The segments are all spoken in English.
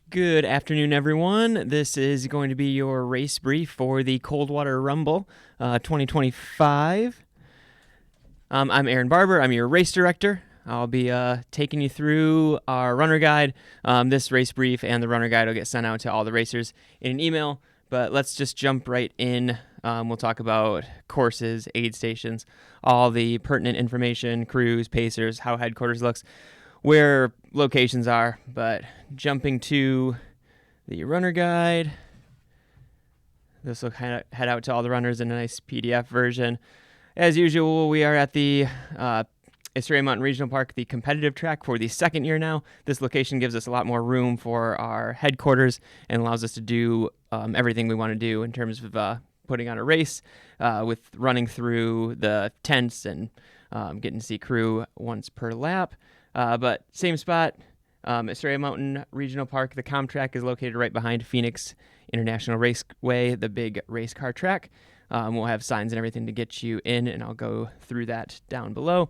Good afternoon, everyone. This is going to be your race brief for the Coldwater Rumble 2025. I'm Aaron Barber. I'm your race director. I'll be taking you through our runner guide. This race brief and the runner guide will get sent out to all the racers in an email, but let's just jump right in. We'll talk about courses, aid stations, all the pertinent information, crews, pacers, how headquarters looks, where locations are. But jumping to the runner guide, this will kind of head out to all the runners in a nice PDF version. As usual, we are at the Estrella Mountain Regional Park, the competitive track, for the second year now. This location gives us a lot more room for our headquarters and allows us to do everything we want to do in terms of putting on a race, with running through the tents and getting to see crew once per lap. But same spot, Estrella Mountain Regional Park. The com track is located right behind Phoenix International Raceway, the big race car track. We'll have signs and everything to get you in, and I'll go through that down below.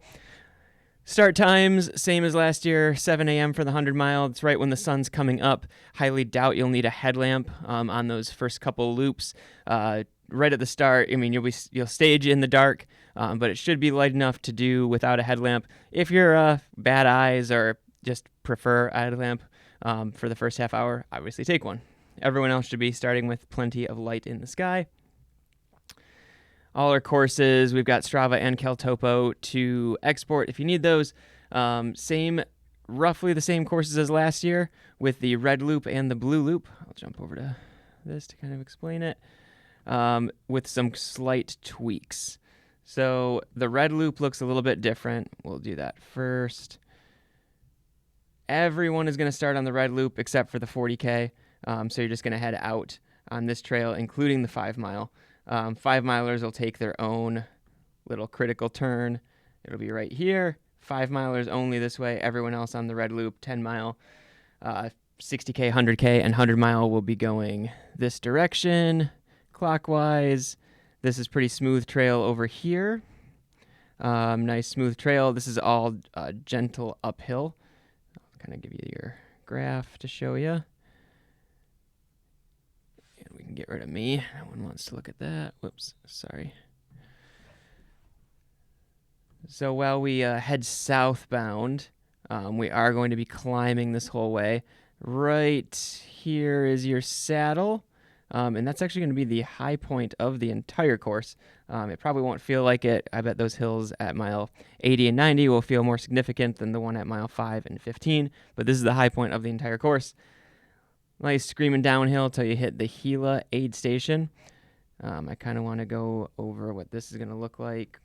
Start times, same as last year, 7 a.m. for the 100-mile. It's right when the sun's coming up. Highly doubt you'll need a headlamp on those first couple loops. Right at the start, I mean, you'll stage in the dark, but it should be light enough to do without a headlamp. If you're bad eyes or just prefer a headlamp for the first half hour, obviously take one. Everyone else should be starting with plenty of light in the sky. All our courses, we've got Strava and Caltopo to export if you need those. Roughly the same courses as last year with the red loop and the blue loop. I'll jump over to this to kind of explain it, with some slight tweaks. So the red loop looks a little bit different. We'll do that first. Everyone is going to start on the red loop except for the 40K. So you're just going to head out on this trail, including the 5-mile. 5-milers will take their own little critical turn. It'll be right here. 5-milers only this way. Everyone else on the red loop, 10-mile, 60K, 100K, and 100-mile will be going this direction, clockwise. This is pretty smooth trail over here. Nice smooth trail. This is all gentle uphill. I'll kind of give you your graph to show you. We can get rid of me. No one wants to look at that. Whoops, sorry. So while we head southbound, we are going to be climbing this whole way. Right here is your saddle, and that's actually going to be the high point of the entire course. It probably won't feel like it. I bet those hills at mile 80 and 90 will feel more significant than the one at mile 5 and 15, but this is the high point of the entire course. Nice screaming downhill till you hit the Gila aid station. I kind of want to go over what this is going to look like.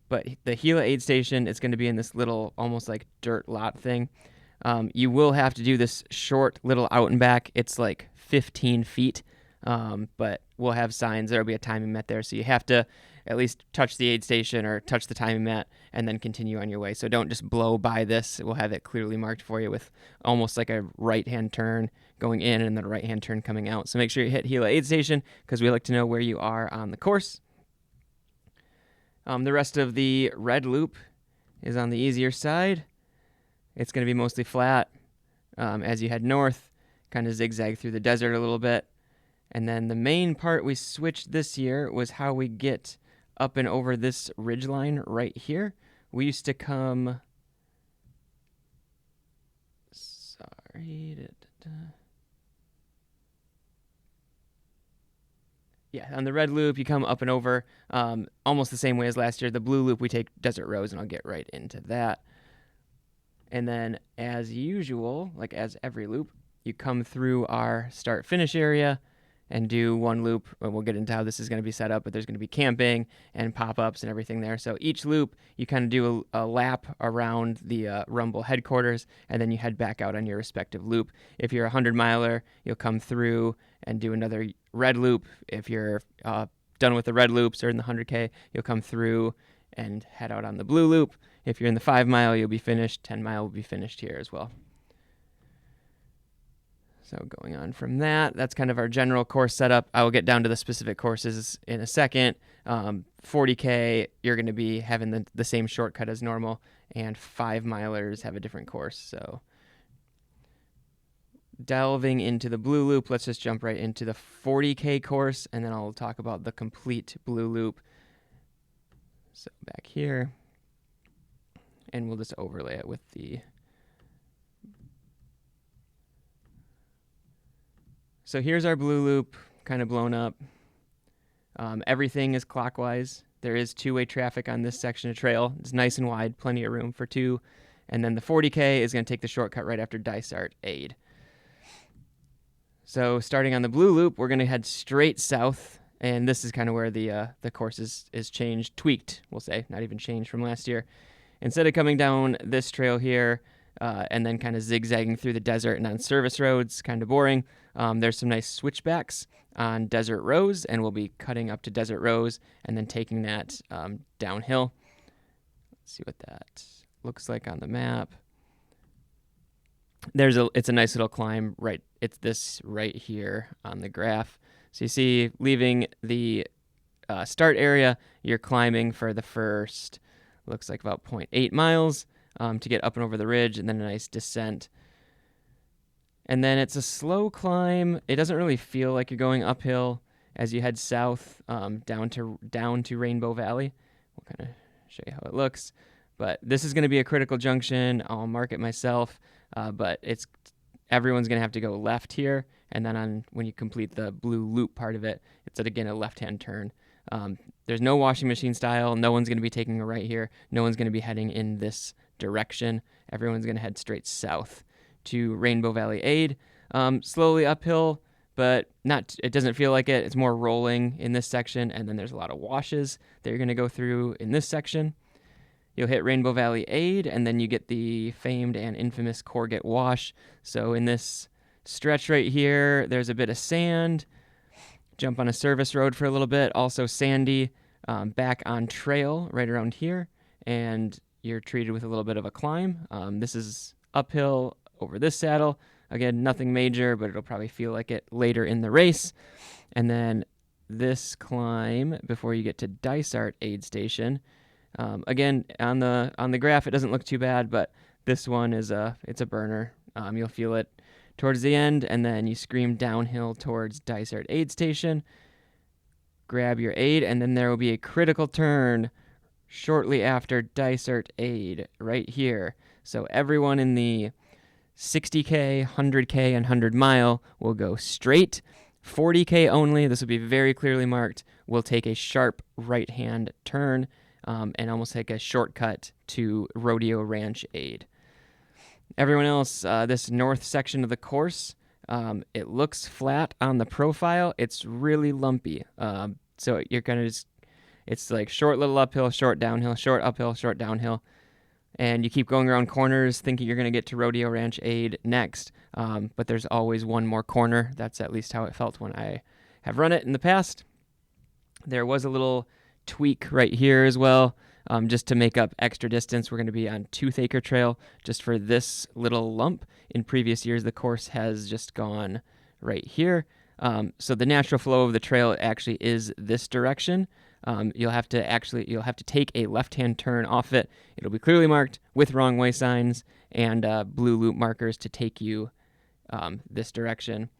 But the Gila aid station is going to be in this little, almost like dirt lot thing. You will have to do this short little out and back. It's like 15 feet, but we'll have signs. There will be a timing mat there, so you have to at least touch the aid station or touch the timing mat and then continue on your way. So don't just blow by this. We'll have it clearly marked for you with almost like a right-hand turn going in and then a right-hand turn coming out. So make sure you hit Gila aid station because we like to know where you are on the course. The rest of the red loop is on the easier side. It's going to be mostly flat as you head north, kind of zigzag through the desert a little bit. And then the main part we switched this year was how we get up and over this ridgeline right here. We used to come... Yeah, on the red loop, you come up and over almost the same way as last year. The blue loop, we take desert roads, and I'll get right into that. And then, as usual, like as every loop, you come through our start-finish area and do one loop. We'll get into how this is going to be set up, but there's going to be camping and pop-ups and everything there. So each loop, you kind of do a lap around the Rumble headquarters, and then you head back out on your respective loop. If you're a 100-miler, you'll come through and do another red loop. If you're done with the red loops or in the 100K, you'll come through and head out on the blue loop. If you're in the 5-mile, you'll be finished. 10-mile will be finished here as well. So going on from that, that's kind of our general course setup. I will get down to the specific courses in a second. 40K, you're going to be having the same shortcut as normal, and 5-milers have a different course. So delving into the blue loop, let's just jump right into the 40K course, and then I'll talk about the complete blue loop. So back here, and we'll just overlay it with the... So here's our blue loop, kind of blown up. Everything is clockwise. There is two-way traffic on this section of trail. It's nice and wide, plenty of room for two. And then the 40K is going to take the shortcut right after Dysart Aid. So starting on the blue loop, we're going to head straight south. And this is kind of where the course is changed, tweaked, we'll say, not even changed from last year. Instead of coming down this trail here and then kind of zigzagging through the desert and on service roads, kind of boring, there's some nice switchbacks on Desert Rose, and we'll be cutting up to Desert Rose and then taking that downhill. Let's see what that looks like on the map. It's a nice little climb, right? It's this right here on the graph. So you see, leaving the start area, you're climbing for the first, looks like about 0.8 miles to get up and over the ridge, and then a nice descent. And then it's a slow climb. It doesn't really feel like you're going uphill as you head south down to Rainbow Valley. We'll kind of show you how it looks. But this is going to be a critical junction. I'll mark it myself. But everyone's going to have to go left here. And then when you complete the blue loop part of it, it's again a left-hand turn. There's no washing machine style. No one's going to be taking a right here. No one's going to be heading in this direction. Everyone's going to head straight south to Rainbow Valley Aid. Slowly uphill, but it doesn't feel like it. It's more rolling in this section, and then there's a lot of washes that you're going to go through in this section. You'll hit Rainbow Valley Aid, and then you get the famed and infamous Corget Wash. So in this stretch right here, there's a bit of sand. Jump on a service road for a little bit, also sandy, back on trail right around here, and you're treated with a little bit of a climb. This is uphill over this saddle. Again, nothing major, but it'll probably feel like it later in the race. And then this climb before you get to Dysart Aid Station. Again, on the graph, it doesn't look too bad, but this one it's a burner. You'll feel it towards the end, and then you scream downhill towards Dysart Aid Station. Grab your aid, and then there will be a critical turn shortly after Dysart Aid, right here. So everyone in the 60K, 100K, and 100 mile will go straight. 40K only, this will be very clearly marked, will take a sharp right-hand turn and almost take a shortcut to Rodeo Ranch Aid. Everyone else, this north section of the course, it looks flat on the profile. It's really lumpy. So you're kind of it's like short little uphill, short downhill, short uphill, short downhill. And you keep going around corners thinking you're going to get to Rodeo Ranch Aid next. But there's always one more corner. That's at least how it felt when I have run it in the past. There was a little tweak right here as well. Just to make up extra distance, we're going to be on Toothacre Trail just for this little lump. In previous years, the course has just gone right here. So the natural flow of the trail actually is this direction. You'll have to take a left-hand turn off it. It'll be clearly marked with wrong way signs and blue loop markers to take you this direction.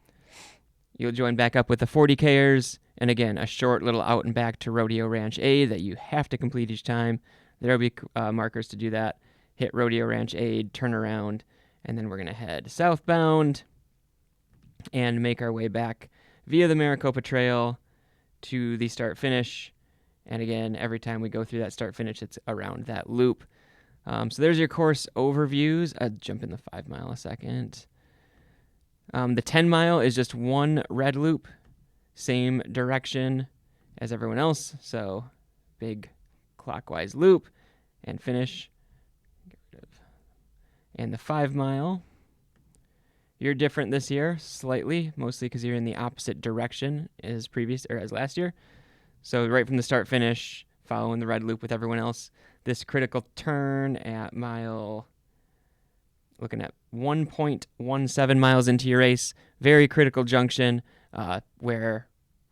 You'll join back up with the 40Kers, and again, a short little out and back to Rodeo Ranch Aid that you have to complete each time. There will be markers to do that. Hit Rodeo Ranch Aid, turn around, and then we're going to head southbound and make our way back via the Maricopa Trail to the start-finish. And again, every time we go through that start-finish, it's around that loop. So there's your course overviews. I'll jump in the 5 mile a second. The 10 mile is just one red loop, same direction as everyone else. So big clockwise loop and finish. And the 5 mile, you're different this year slightly, mostly because you're in the opposite direction as last year. So right from the start finish, following the red loop with everyone else, this critical turn at mile, looking at 1.17 miles into your race, very critical junction where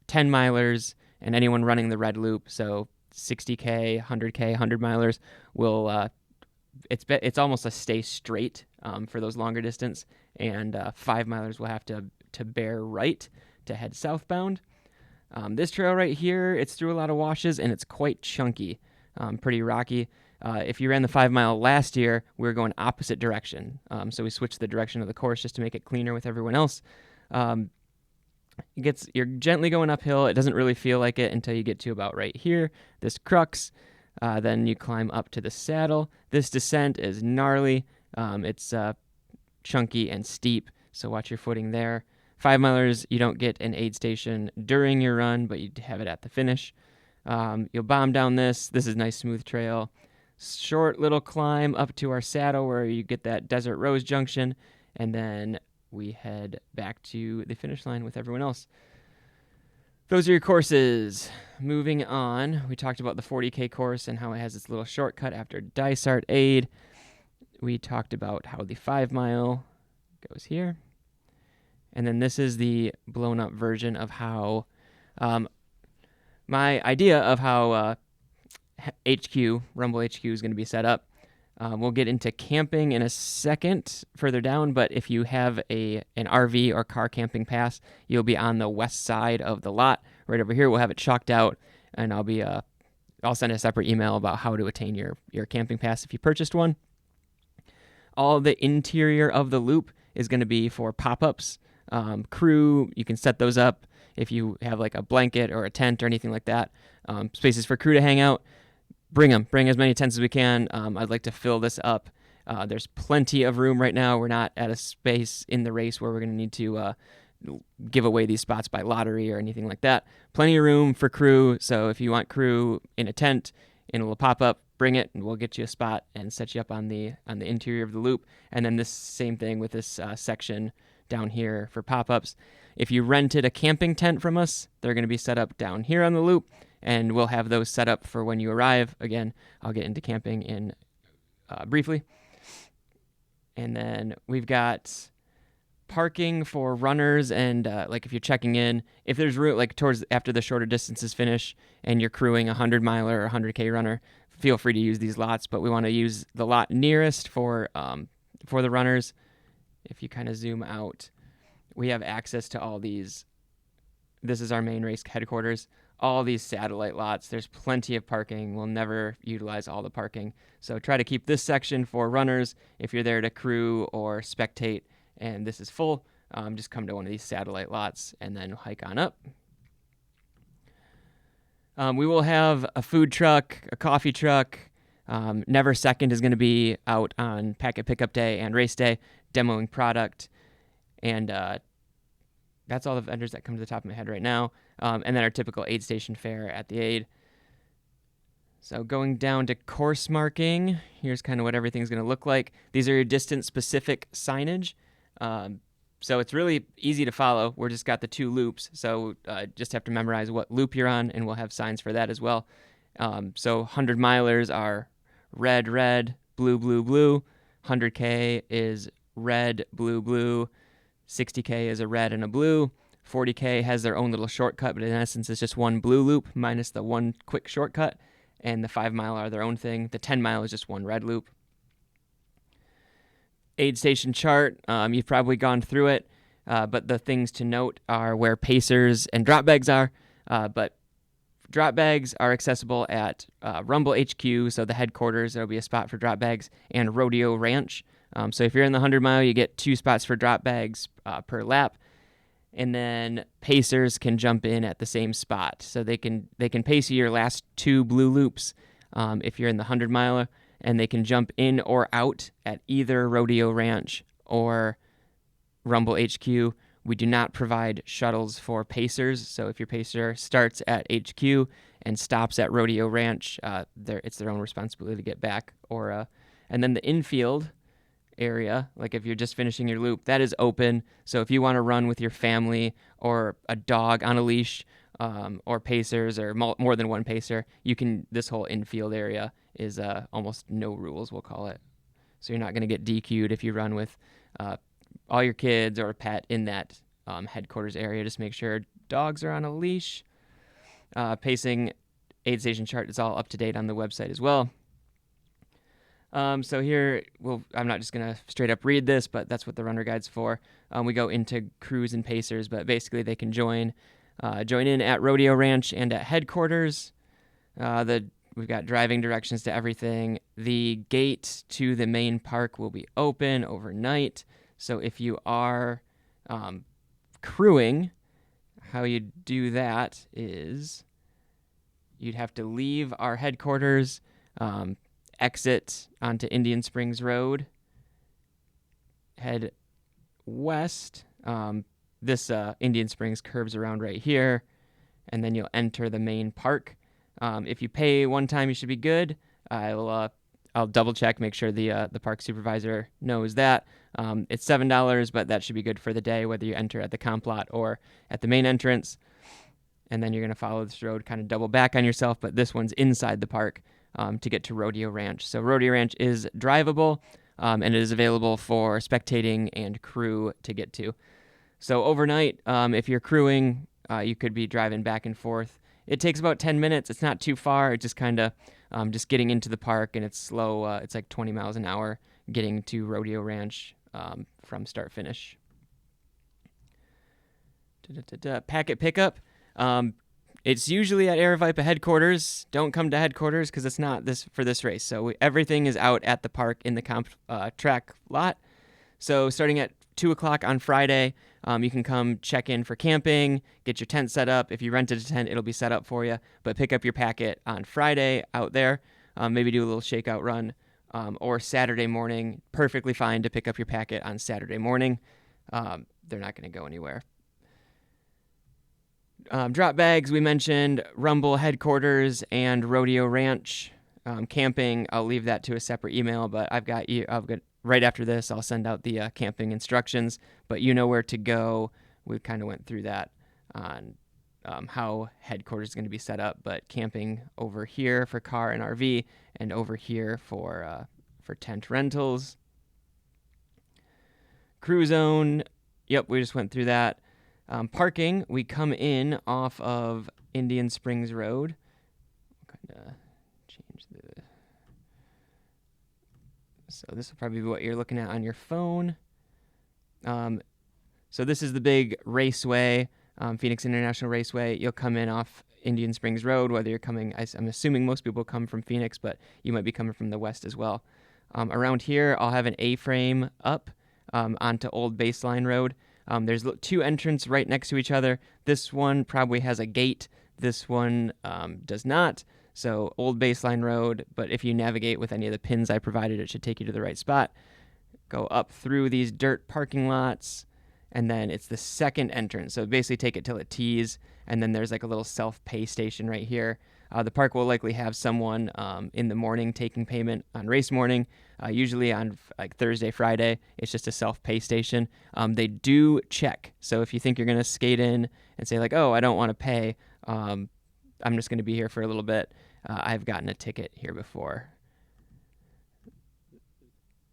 10 milers and anyone running the red loop, so 60K, 100K, 100 milers will, it's almost a stay straight for those longer distance, and 5 milers will have to bear right to head southbound. This trail right here, it's through a lot of washes, and it's quite chunky, pretty rocky. If you ran the 5 mile last year, we were going opposite direction. So we switched the direction of the course just to make it cleaner with everyone else. You're gently going uphill. It doesn't really feel like it until you get to about right here, this crux. Then you climb up to the saddle. This descent is gnarly. It's chunky and steep, so watch your footing there. 5 milers, you don't get an aid station during your run, but you have it at the finish. You'll bomb down this. This is nice, smooth trail. Short little climb up to our saddle where you get that Desert Rose Junction, and then we head back to the finish line with everyone else. Those are your courses. Moving on, we talked about the 40K course and how it has its little shortcut after Dysart Aid. We talked about how the 5 mile goes here. And then this is the blown up version of how my idea of how Rumble HQ is going to be set up. We'll get into camping in a second further down, but if you have an RV or car camping pass, you'll be on the west side of the lot. Right over here, we'll have it chalked out, and I'll send a separate email about how to attain your camping pass if you purchased one. All the interior of the loop is going to be for pop-ups. Crew, you can set those up if you have like a blanket or a tent or anything like that. Spaces for crew to hang out. Bring as many tents as we can. I'd like to fill this up. There's plenty of room right now. We're not at a space in the race where we're going to need to give away these spots by lottery or anything like that. Plenty of room for crew. So if you want crew in a tent, in a little pop-up, bring it, and we'll get you a spot and set you up on the interior of the loop. And then this same thing with this section down here for pop-ups. If you rented a camping tent from us, they're going to be set up down here on the loop, and we'll have those set up for when you arrive. Again, I'll get into camping in briefly. And then we've got parking for runners, and like if you're checking in, if there's room, like towards after the shorter distances finish and you're crewing a 100 miler or 100K runner, feel free to use these lots, but we want to use the lot nearest for the runners. If you kind of zoom out, we have access to all these. This is our main race headquarters. All these satellite lots. There's plenty of parking. We'll never utilize all the parking. So try to keep this section for runners. If you're there to crew or spectate and this is full, just come to one of these satellite lots and then hike on up. We will have a food truck, a coffee truck. Never Second is going to be out on packet pickup day and race day, demoing product. And that's all the vendors that come to the top of my head right now. And then our typical aid station fare at the aid. So going down to course marking, here's kind of what everything's going to look like. These are your distance-specific signage. So it's really easy to follow. We're just got the 2 loops, so just have to memorize what loop you're on, and we'll have signs for that as well. So 100 milers are red, red, blue, blue, blue. 100K is red, blue, blue. 60K is a red and a blue. 40K has their own little shortcut, but in essence it's just one blue loop minus the one quick shortcut, and the 5 mile are their own thing. The 10 mile is just one red loop. Aid station chart, you've probably gone through it, but the things to note are where pacers and drop bags are, but drop bags are accessible at Rumble HQ, so the headquarters. There'll be a spot for drop bags, and Rodeo Ranch. So if you're in the 100 mile, you get 2 spots for drop bags per lap, and then pacers can jump in at the same spot. So they can pace you your last 2 blue loops if you're in the 100 miler, and they can jump in or out at either Rodeo Ranch or Rumble HQ. We do not provide shuttles for pacers, so if your pacer starts at HQ and stops at Rodeo Ranch, it's their own responsibility to get back. And then the infield area, like if you're just finishing your loop, that is open. So if you want to run with your family or a dog on a leash, or pacers or more than one pacer, you can. This whole infield area is almost no rules, we'll call it. So you're not going to get DQ'd if you run with all your kids or a pet in that headquarters area. Just make sure dogs are on a leash. Pacing aid station chart is all up to date on the website as well. So here, well, I'm not just going to straight up read this, but that's what the runner guide's for. We go into crews and pacers, but basically they can join in at Rodeo Ranch and at headquarters. We've got driving directions to everything. The gate to the main park will be open overnight. So if you are crewing, how you do that is you'd have to leave our headquarters, exit onto Indian Springs Road, head west. This Indian Springs curves around right here, and then you'll enter the main park. If you pay one time, you should be good. I'll double check, make sure the park supervisor knows that. It's $7, but that should be good for the day, whether you enter at the comp lot or at the main entrance. And then you're going to follow this road, kind of double back on yourself, but this one's inside the park to get to Rodeo Ranch. So Rodeo Ranch is drivable, and it is available for spectating and crew to get to. So overnight, if you're crewing, you could be driving back and forth. It takes about 10 minutes. It's not too far. It's just kind of just getting into the park, and it's slow. It's like 20 miles an hour getting to Rodeo Ranch from start finish. Packet pickup. It's usually at Aravaipa headquarters. Don't come to headquarters because it's not this for this race. So everything is out at the park in the comp track lot. So starting at 2 o'clock on Friday, you can come check in for camping, get your tent set up. If you rented a tent, it'll be set up for you. But pick up your packet on Friday out there. Maybe do a little shakeout run. Or Saturday morning, perfectly fine to pick up your packet on Saturday morning. They're not going to go anywhere. Drop bags, we mentioned Rumble headquarters and Rodeo Ranch. Camping, I'll leave that to a separate email, but I've got right after this, I'll send out the camping instructions, but you know where to go. We kind of went through that on how headquarters is going to be set up, but camping over here for car and RV, and over here for tent rentals. Crew zone, yep, we just went through that. Parking, we come in off of Indian Springs Road. Kind of change the... So this will probably be what you're looking at on your phone. So this is the big raceway, Phoenix International Raceway. You'll come in off Indian Springs Road, whether you're coming, I'm assuming most people come from Phoenix, but you might be coming from the west as well. Around here, I'll have an A-frame up onto Old Baseline Road. There's two entrances right next to each other. This one probably has a gate. This one does not. So Old Baseline Road, but if you navigate with any of the pins I provided, it should take you to the right spot. Go up through these dirt parking lots, and then it's the second entrance. So basically take it till it tees, and then there's like a little self-pay station right here. The park will likely have someone in the morning taking payment on race morning. Usually on like Thursday, Friday, it's just a self-pay station. They do check. So if you think you're going to skate in and say like, oh, I don't want to pay, I'm just going to be here for a little bit. I've gotten a ticket here before.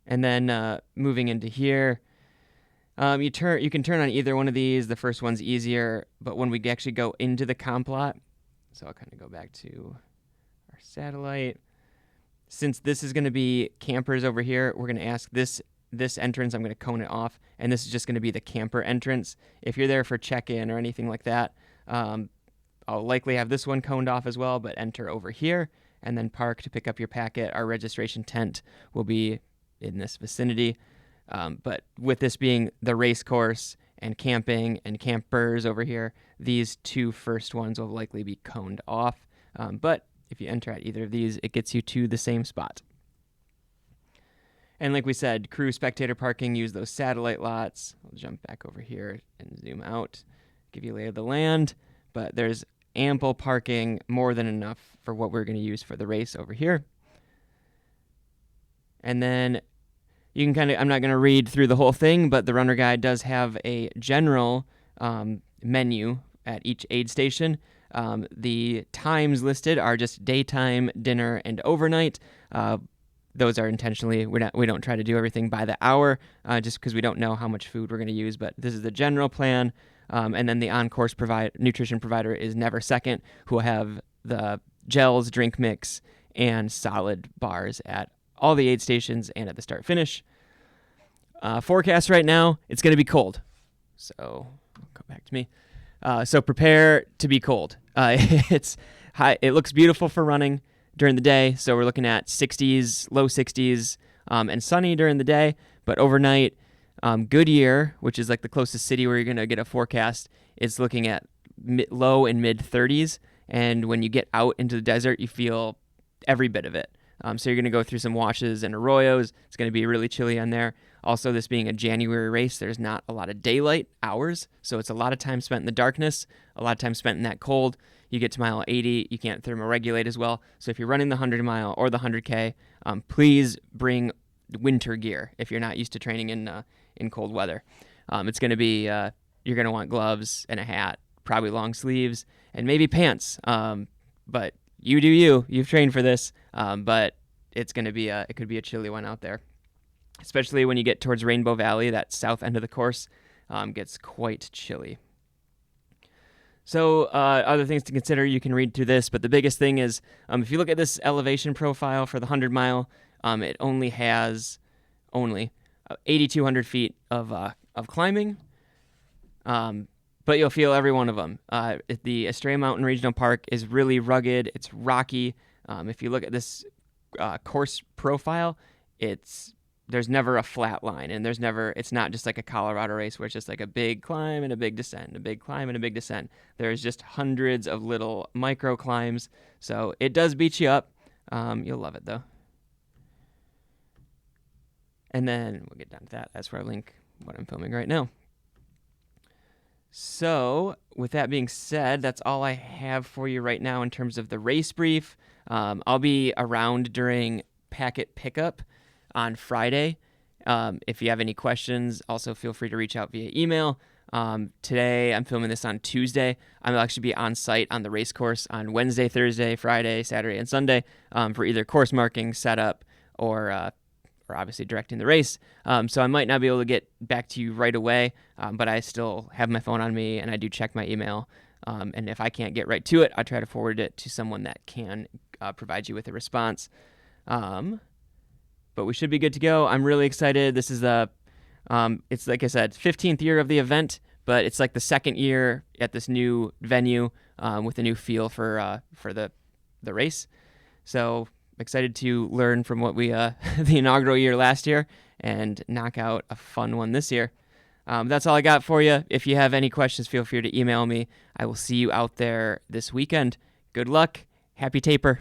And then moving into here, you can turn on either one of these. The first one's easier, but when we actually go into the comp lot, so I'll kind of go back to our satellite. Since this is going to be campers over here, we're going to ask this entrance, I'm going to cone it off, and this is just going to be the camper entrance. If you're there for check-in or anything like that, I'll likely have this one coned off as well, but enter over here, and then park to pick up your packet. Our registration tent will be in this vicinity. But with this being the race course and camping and campers over here, these two first ones will likely be coned off. But if you enter at either of these, it gets you to the same spot. And like we said, crew spectator parking, use those satellite lots. I'll jump back over here and zoom out, give you a lay of the land. But there's ample parking, more than enough for what we're going to use for the race over here. And then you can kind of, I'm not going to read through the whole thing, but the runner guide does have a general menu at each aid station. The times listed are just daytime, dinner, and overnight. Those are intentionally, we don't try to do everything by the hour, just because we don't know how much food we're going to use, but this is the general plan. And then the on-course nutrition provider is Never Second, who will have the gels, drink mix, and solid bars at all the aid stations and at the start finish. Forecast right now, it's going to be cold. So come back to me. So prepare to be cold. It's high. It looks beautiful for running during the day. So we're looking at 60s, low 60s, and sunny during the day. But overnight, Goodyear, which is like the closest city where you're going to get a forecast, is looking at low and mid 30s. And when you get out into the desert, you feel every bit of it. So you're going to go through some washes and arroyos. It's going to be really chilly on there. Also, this being a January race, there's not a lot of daylight hours. So it's a lot of time spent in the darkness, a lot of time spent in that cold. You get to mile 80, you can't thermoregulate as well. So if you're running the 100 mile or the 100K, please bring winter gear if you're not used to training in cold weather. It's going to be, you're going to want gloves and a hat, probably long sleeves, and maybe pants. But you do you. You've trained for this, but it's going to be it could be a chilly one out there, especially when you get towards Rainbow Valley. That south end of the course gets quite chilly. So other things to consider, you can read through this, but the biggest thing is if you look at this elevation profile for the 100 mile, it only has 8,200 feet of climbing. But you'll feel every one of them. The Estrella Mountain Regional Park is really rugged. It's rocky. If you look at this course profile, there's never a flat line, and it's not just like a Colorado race where it's just like a big climb and a big descent, a big climb and a big descent. There's just hundreds of little micro climbs, so it does beat you up. You'll love it though. And then we'll get down to that. That's where I link what I'm filming right now. So, with that being said, that's all I have for you right now in terms of the race brief. I'll be around during packet pickup on Friday. If you have any questions, also feel free to reach out via email. Today, I'm filming this on Tuesday. I'll actually be on site on the race course on Wednesday, Thursday, Friday, Saturday, and Sunday for either course marking, setup, or obviously directing the race. So I might not be able to get back to you right away, but I still have my phone on me and I do check my email. And if I can't get right to it, I try to forward it to someone that can provide you with a response. But we should be good to go. I'm really excited. This is it's like I said, 15th year of the event, but it's like the second year at this new venue with a new feel for the race. So excited to learn from what we the inaugural year last year and knock out a fun one this year. That's all I got for you. If you have any questions, feel free to email me. I will see you out there this weekend. Good luck. Happy taper.